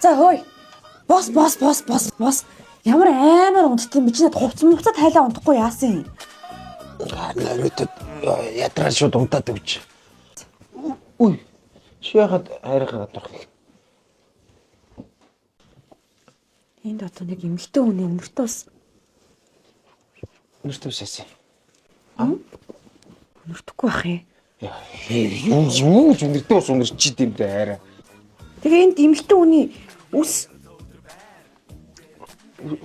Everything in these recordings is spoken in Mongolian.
За хөөе. Бос. Ямар амар унтдсан би чи надад хувцас тайлаа унтахгүй яасан юм? Наруто ятраа шууд унтаад өгч. Үй. Чи яхад хайргаа гадарх. Энд одоо нэг эмэгтэй хүний өнөртөө бас Өнөртөө шээсэн. өнөртөхгүй бах юм. Юу өнөртөө ус өнөрч идэм дээ хайраа. Тэгээ энд эмэгтэй хүний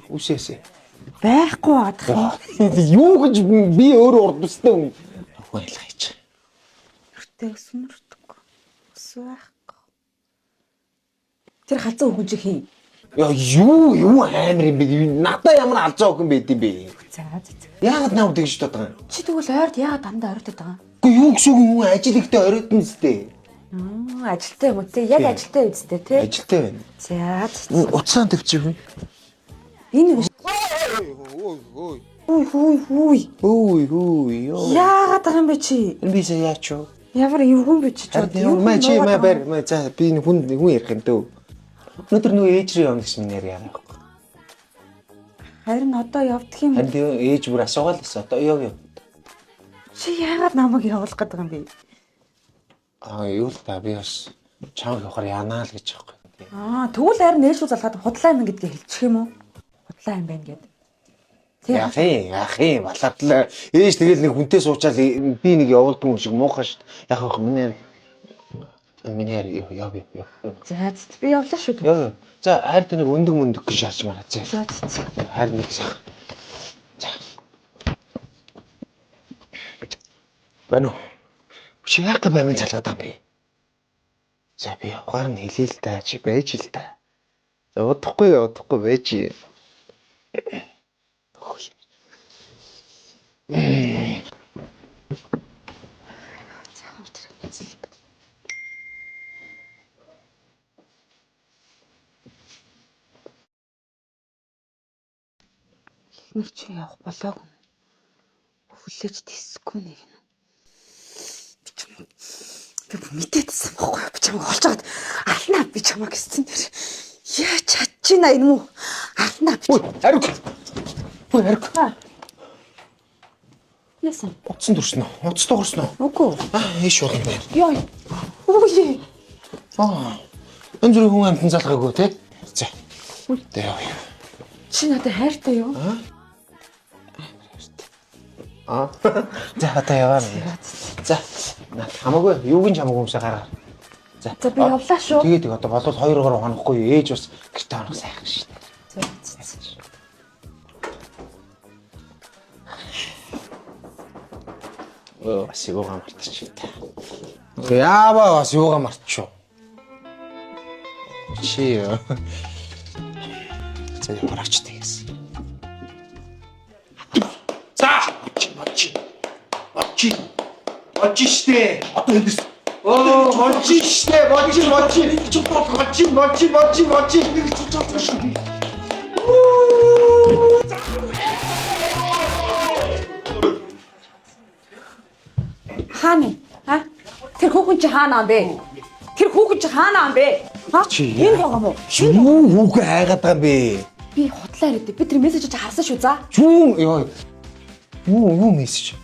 Үсээсээ. байхгүй баадах юм. Юу гэж би өөрөө урдстай юм. Хуйлах хийж. Өртөө өнөртөхгүй. Ус байхгүй. Тэр халзан өгөн чи хин. Яа юу амар юм бэ? Надаа ямар алзаа өгөн байд юм бэ? За. Яагаад нав тэгж бодож байгаа юм? Чи тэгвэл ойрд яагаад дандаа оройтод байгаа юм? Үгүй юу гэсэн юм ажил ихтэй оройтон зүтэй. Ажилтай юм уу те? Яг ажилтай үстэй те? Ажилтай байна. За. Уцаан төвчих юм. Энэ Ой. яагаад байгаа юм бэ чи? Би сая яач юу? Ямар эвгүй бэ чи? Маа чи маа бэр. За би хүн ярих юм дөө. Өнөөдөр нөгөө ээжрийн юм гэсэн нэр яа. Харин одоо явдах юм. Харин ээж бүр асуугаал гэсэн. Одоо яв. Чи яагаад намайг явуулах гэдэг юм бэ? Юу л та би бас чамд явахаар янаа л гэж байгаа юм. Тэгвэл харин нээшүү залгаад худлаа юм гэдгийг хэлчих юм уу? Худлаа юм байна гэд. Яах юм балаадлаа. Ээж тэгэл нэг хүнтэй суучаал би нэг явуулдаг юм шиг муухай шүү. Яг их миний яв. За би явлаа шүү. Яа. За хайр та нэг өндөг гэж шаарч мараа. За. Хайр нэг сах. За. Бано. Чи яах гэж баймын цалгаад байгаа юм бэ? За би явахаар нь хэлээ л да. Чи байж л да. За удахгүй байж. Нэг чи явах болоог хүлээж тисэхгүй нэг нь. Би мэдээдсэн бохгүй би чамайг олж агаад алнаа би чамайг гэсэн дээр яа чадчихна энэ мүү алнаа би Хариу. яасан Утсан дүрснө. Утас дуурсноо. үгүй Ийш болно бай. яа үгүй Энэ зүрх хүн амтан залгаагүй те. За. Тэ яа. чи надад хайртай юу За одоо яваа. За. Хамаагүй юуг нь хамаагүй юмсаа гараа. за би явлаа шүү Тэгээд одоо болоод 2-3 хонохгүй ээж бас гэртээ хонох сайхан шүү дээ. Бас юугаа мартчих. Яава бас юугаа мартчих. Чи за яваач тэгээс. За Мочи штэ. Одоо эндээс. Мочи штэ. Мочи. хаана тэр хүүхэн чи хаана юм бэ энэ байгаа мó Юу хүүгээ хайгаад байгаа юм бэ? би худлаа яриад би тэр мессежийг харсан шүү за Юу мессеж?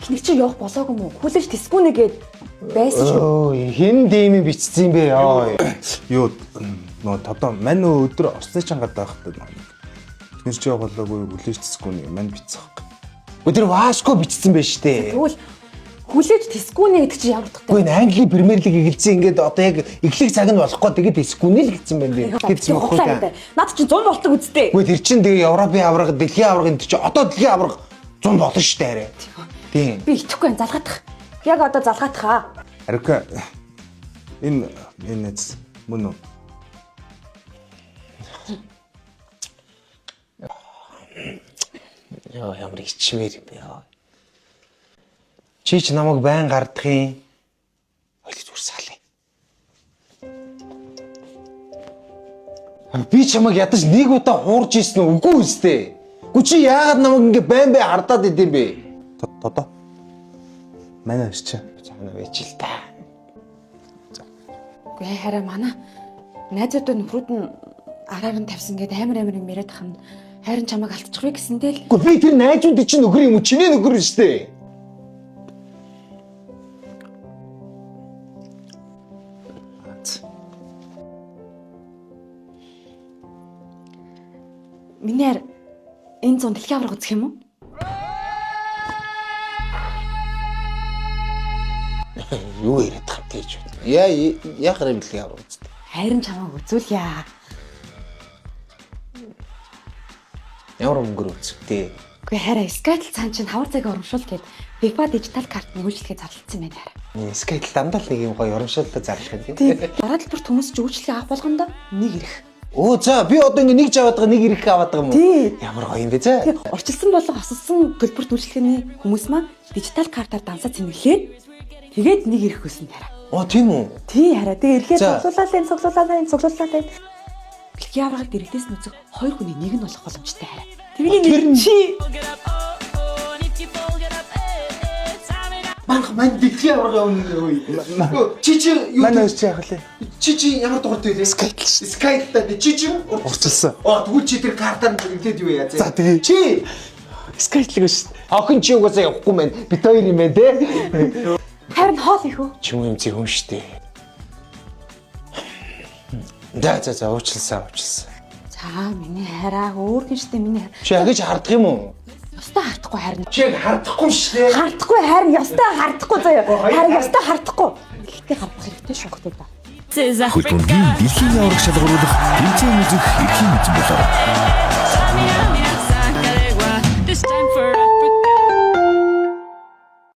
эхнэр чи явах болоогүй мó хүлээж тисгүүнэ гээд байсан шүү Хэн дийми бичсэн юм бэ? Юу нөө одоо мань өдөр орцны чангаад байхад тэр чи болоогүй хүлээж тисгүй нэг мань бичсэн хэрэг. Өдөр Васко бичсэн байж штэ. тэгвэл хүлээж тисгүүнэ гэдэг чи ямар утгатай Үгүй Англи Премьер Лиг эгэлзэн ингээд одоо яг эхлэх цаг нь болохгүй тэгээд тисгүүнэ л гэсэн байна би. Гэдсэн баггүй та. над чи 100 болдог үсттэй Үгүй тэр чин тэгээ Европын авраг, дэлхийн авраг энэ чи одоо дэлхийн авраг 100 болно штэ арай. Тийм. би итгэхгүй залгаадах яг одоо залгаадах Арика энэ нэц мөн үү? Ямар ичмээр юм бэ? Чи ч намайг байн гардах юм. Ойлж үрсаалаа. Би чамайг ядаж нэг удаа хуурж ийсэн үү? Үгүй үстэй. Гү чи яагаад намайг ингэ байн хардаад идэм бэ? Одоо манай чи Цаана байж л та. үгүй хараа манай найзуудаа нөхрүүд нь араар нь тавьсан гэдэг амар юм яриад хам хайрын чамайг алдчихвэ гэсэндээ л Гэхдээ би тэр найзууд чинь нөхөр юм уу? Чиний нөхөр шүү дээ. миний хайр энэ зун дэлхийн авраг үзэх юм уу? Юу яриад байгаа юм тийж байна. Яах юм бэлгээ авах үстэй. Хайрын чамайг үзүүлье. Ямар өнгөр үзэхтэй. Үгүй хараа Skytel цаан чинь хавар цагаа урамшуул гээд FIFA дижитал карт нөгөөжлөхөд зарлагдсан байна хараа. Skytel дандаа л нэг юм гоё урамшууллаа зарлах юм Тий. тийм. Дараа талбарт хүмүүс ч үйлчлэгээ авах болгондоо нэг ирэх. Оо за би одоо ингэ нэг жаваад байгаа нэг ирэх аваад байгаа юм уу? Тий. Ямар гоё юм бэ за. Тий. Урчилсан болго хосолсон төлбөрт үйлчлэгээний хүмүүс маань дижитал картаар дансаа цэнэглээд тэгээд нэг ирэх хүснэ хараа. Оо тийм үү. Тий хараа. Тэгээ ирэхэд За. цуглуулаад бэлгийн аврагт дэрэгдээс нүцэг хоёр хүний нэг нь болох боломжтой хараа. Тэрний нэг чи Манх мань бэлгийн аврага өнгөө. Чи юу? Манай өсч яах лээ. Чи ямар дууртай вэ? Skytel. Skytel чи Урчилсан. тэгвэл чи тэр картаар нэглээд юу яа За тэгээ. Чи Skytel шүү дээ. охин чи угаасаа явахгүй мэн. Бит хоёр юм байна те. харин хоол их үү? Чи юм зэ хүн штэ. За уучлсан. За миний хараа өөр гинштэй миний Чи агаж хардах юм уу? ёстой хартахгүй харин. Чи яг хардахгүй штэ. Хардахгүй харин ёстой хардахгүй заяа. Харин ёстой хардахгүй. Гэхдээ хардах хэрэгтэй шүү гэдэг ба. Хөдөлгөөний дэлхийн авраг шалгаруулах тэмцээн үзэх эрхийн эзэн болоо.